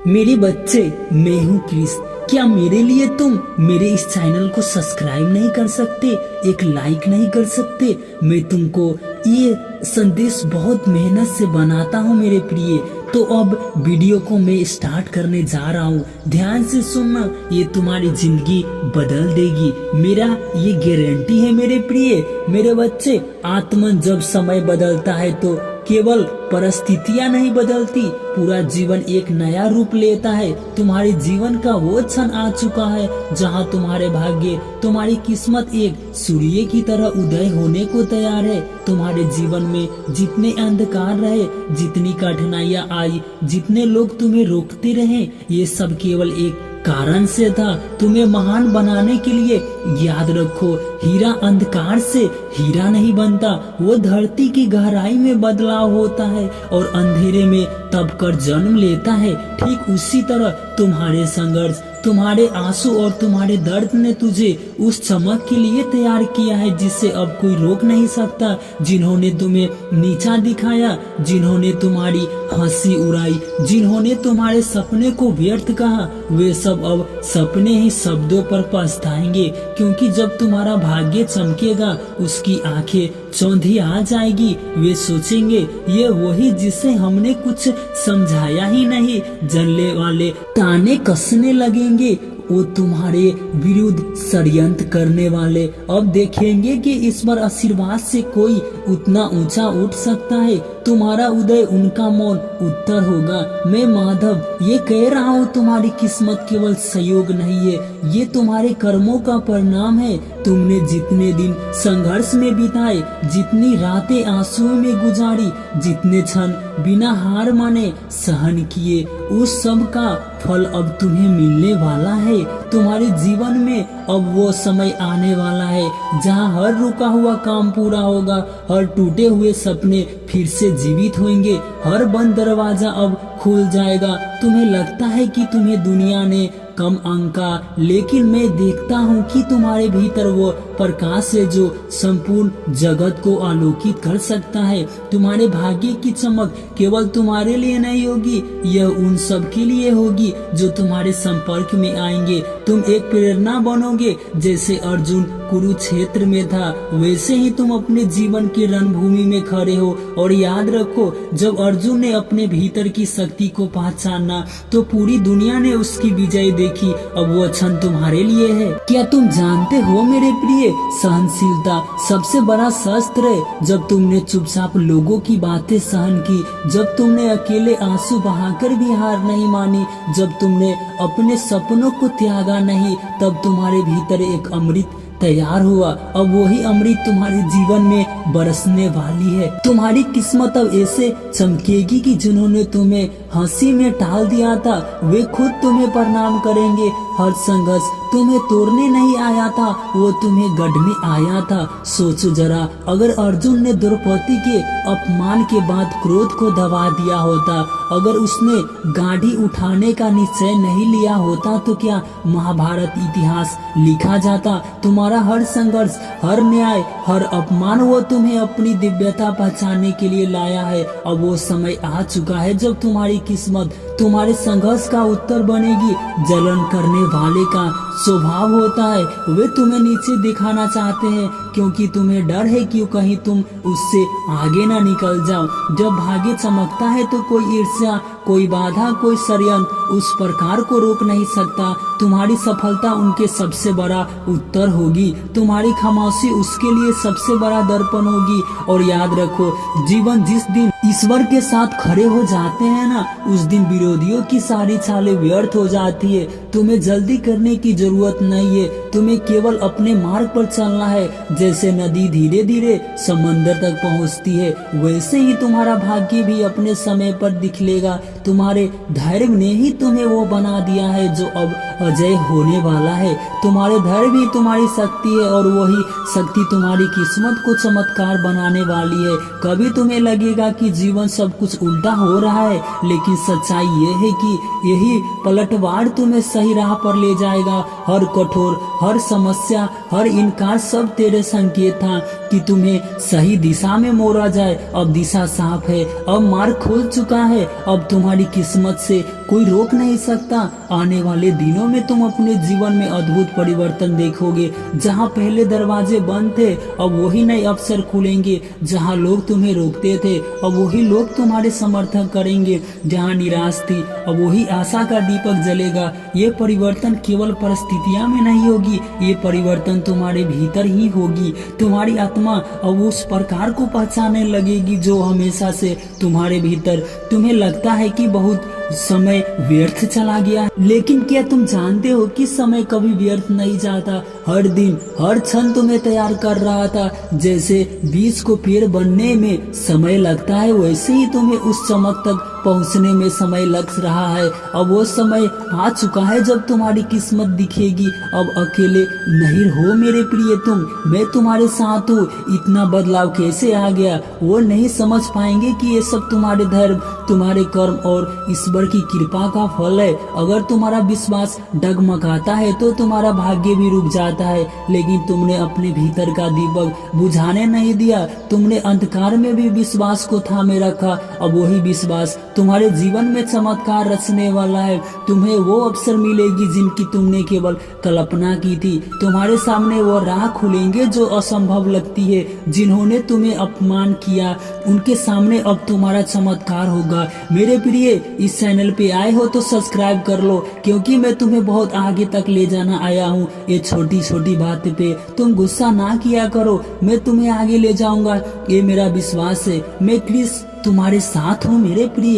मेरे बच्चे, मैं हूँ क्रिस। क्या मेरे लिए तुम मेरे इस चैनल को सब्सक्राइब नहीं कर सकते, एक लाइक नहीं कर सकते? मैं तुमको ये संदेश बहुत मेहनत से बनाता हूँ मेरे प्रिय। तो अब वीडियो को मैं स्टार्ट करने जा रहा हूँ, ध्यान से सुनना, ये तुम्हारी जिंदगी बदल देगी, मेरा ये गारंटी है मेरे प्रिय। मेरे बच्चे, आत्मन जब समय बदलता है तो केवल परिस्थितियां नहीं बदलती, पूरा जीवन एक नया रूप लेता है। तुम्हारे जीवन का वो क्षण आ चुका है जहां तुम्हारे भाग्य, तुम्हारी किस्मत एक सूर्य की तरह उदय होने को तैयार है। तुम्हारे जीवन में जितने अंधकार रहे, जितनी कठिनाइयां आई, जितने लोग तुम्हें रोकते रहे, ये सब केवल एक कारण से था, तुम्हें महान बनाने के लिए। याद रखो, हीरा अंधकार से हीरा नहीं बनता, वो धरती की गहराई में बदलाव होता है और अंधेरे में तब कर जन्म लेता है। ठीक उसी तरह तुम्हारे संघर्ष, तुम्हारे आंसू और तुम्हारे दर्द ने तुझे उस चमक के लिए तैयार किया है जिसे अब कोई रोक नहीं सकता। जिन्होंने तुम्हें नीचा दिखाया, जिन्होंने तुम्हारी हंसी उड़ाई, जिन्होंने तुम्हारे सपने को व्यर्थ कहा, वे सब अब सपने ही शब्दों पर पछताएंगे, क्योंकि जब तुम्हारा भाग्य चमकेगा, उसकी आंखें चौंधी आ जाएगी। वे सोचेंगे, ये वही जिसे हमने कुछ समझाया ही नहीं। जलने वाले ताने कसने लगेंगे, वो तुम्हारे विरुद्ध षड्यंत्र करने वाले अब देखेंगे कि ईश्वर आशीर्वाद से कोई उतना ऊंचा उठ सकता है। तुम्हारा उदय उनका मौन उत्तर होगा। मैं माधव ये कह रहा हूँ, तुम्हारी किस्मत केवल संयोग नहीं है, ये तुम्हारे कर्मों का परिणाम है। तुमने जितने दिन संघर्ष में बिताए, जितनी रातें आंसुओं में गुजारी, जितने क्षण बिना हार माने सहन किए, उस सब का फल अब तुम्हें मिलने वाला है। तुम्हारे जीवन में अब वो समय आने वाला है जहाँ हर रुका हुआ काम पूरा होगा, हर टूटे हुए सपने फिर से जीवित होंगे, हर बंद दरवाजा अब खुल जाएगा। तुम्हें लगता है कि तुम्हें दुनिया ने कम आंका, लेकिन मैं देखता हूँ कि तुम्हारे भीतर वो प्रकाश है जो संपूर्ण जगत को आलोकित कर सकता है। तुम्हारे भाग्य की चमक केवल तुम्हारे लिए नहीं होगी, यह उन सब के लिए होगी जो तुम्हारे संपर्क में आएंगे। तुम एक प्रेरणा बनोगे। जैसे अर्जुन कुरुक्षेत्र में था, वैसे ही तुम अपने जीवन की रणभूमि में खड़े हो। और याद रखो, जब अर्जुन ने अपने भीतर की शक्ति को पहचाना तो पूरी दुनिया ने उसकी विजय देखी। अब वो क्षण तुम्हारे लिए है। क्या तुम जानते हो मेरे प्रिय, सहनशीलता सबसे बड़ा शस्त्र है। जब तुमने चुपचाप लोगों की बातें सहन की, जब तुमने अकेले आंसू बहाकर भी हार नहीं मानी, जब तुमने अपने सपनों को त्यागा नहीं, तब तुम्हारे भीतर एक अमृत तैयार हुआ। अब वही अमृत तुम्हारे जीवन में बरसने वाली है। तुम्हारी किस्मत अब ऐसे चमकेगी कि जिन्होंने तुम्हें हंसी में टाल दिया था, वे खुद तुम्हें प्रणाम करेंगे। हर संघर्ष तुम्हें तोड़ने नहीं आया था, वो तुम्हें गढ़ने आया था। सोचो जरा, अगर अर्जुन ने द्रौपदी के अपमान के बाद क्रोध को दबा दिया होता, अगर उसने गाड़ी उठाने का निश्चय नहीं लिया होता, तो क्या महाभारत इतिहास लिखा जाता? तुम्हारा हर संघर्ष, हर न्याय, हर अपमान, वो तुम्हें अपनी दिव्यता पहचानने के लिए लाया है। अब वो समय आ चुका है जब तुम्हारी किस्मत तुम्हारे संघर्ष का उत्तर बनेगी। जलन करने वाले का स्वभाव होता है, वे तुम्हें नीचे दिखाना चाहते हैं, क्योंकि तुम्हें डर है कि कहीं तुम उससे आगे ना निकल जाओ। जब भाग्य चमकता है तो कोई ईर्ष्या, कोई बाधा, कोई षड्यंत्र उस प्रकार को रोक नहीं सकता। तुम्हारी सफलता उनके सबसे बड़ा उत्तर होगी, तुम्हारी खामोशी उसके लिए सबसे बड़ा दर्पण होगी। और याद रखो, जीवन जिस दिन ईश्वर के साथ खड़े हो जाते हैं ना, उस दिन विरोधियों की सारी चालें व्यर्थ हो जाती है। तुम्हें जल्दी करने की जरूरत नहीं है, तुम्हें केवल अपने मार्ग पर चलना है। जैसे नदी धीरे धीरे समंदर तक पहुंचती है, वैसे ही तुम्हारा भाग्य भी अपने समय पर दिखलेगा। तुम्हारे धैर्य ने ही तुम्हें वो बना दिया है जो अब अजय होने वाला है। तुम्हारे धैर्य भी तुम्हारी शक्ति है और वही शक्ति तुम्हारी किस्मत को चमत्कार बनाने वाली है। कभी तुम्हें लगेगा कि जीवन सब कुछ उल्टा हो रहा है, लेकिन सच्चाई ये है कि यही पलटवार तुम्हें सही राह पर ले जाएगा। हर कठोर, हर समस्या, हर इनकार सब तेरे संकेत था कि तुम्हें सही दिशा में मोड़ा जाए। अब दिशा साफ है, अब मार्ग खुल चुका है, अब तुम्हारी किस्मत से कोई रोक नहीं सकता। आने वाले दिनों में तुम अपने जीवन में अद्भुत परिवर्तन देखोगे। जहाँ पहले दरवाजे बंद थे अब वही नए अवसर खुलेंगे। जहाँ लोग तुम्हें रोकते थे अब वही लोग तुम्हारे समर्थन करेंगे। जहाँ निराश थी अब वही आशा का दीपक जलेगा। ये परिवर्तन केवल परिस्थितियां में नहीं होगी, ये परिवर्तन तुम्हारे भीतर ही होगी। तुम्हारी आत्मा अब उस प्रकार को पहचानने लगेगी जो हमेशा से तुम्हारे भीतर। तुम्हें लगता है कि बहुत समय व्यर्थ चला गया, लेकिन क्या तुम जानते हो कि समय कभी व्यर्थ नहीं जाता। हर दिन हर क्षण तुम्हें तैयार कर रहा था। जैसे बीज को पेड़ बनने में समय लगता है वैसे ही तुम्हें उस चमक तक पहुंचने में समय लग रहा है। अब वो समय आ चुका है जब तुम्हारी किस्मत दिखेगी। अब अकेले नहीं हो मेरे प्रिय तुम, मैं तुम्हारे साथ हूँ। इतना बदलाव कैसे आ गया वो नहीं समझ पाएंगे कि ये सब तुम्हारे धर्म, तुम्हारे कर्म और ईश्वर की कृपा का फल है। अगर तुम्हारा विश्वास डगमगाता है तो तुम्हारा भाग्य भी रुक जाता है, लेकिन तुमने अपने भीतर का दीपक बुझाने नहीं दिया। तुमने अंधकार में भी विश्वास को थामे रखा। अब वही विश्वास तुम्हारे जीवन में चमत्कार रचने वाला है। तुम्हें वो अवसर मिलेगी जिनकी तुमने केवल कल्पना की थी। तुम्हारे सामने वो राह खुलेंगे जो असंभव लगती है। जिन्होंने तुम्हें अपमान किया उनके सामने अब तुम्हारा चमत्कार होगा। मेरे प्रिय, इस चैनल पे आए हो तो सब्सक्राइब कर लो, क्योंकि मैं तुम्हें बहुत आगे तक ले जाना आया हूँ। ये छोटी छोटी बात पे तुम गुस्सा ना किया करो, मैं तुम्हें आगे ले जाऊंगा, ये मेरा विश्वास है। मैं क्रिस तुम्हारे साथ हूँ मेरे प्रिय।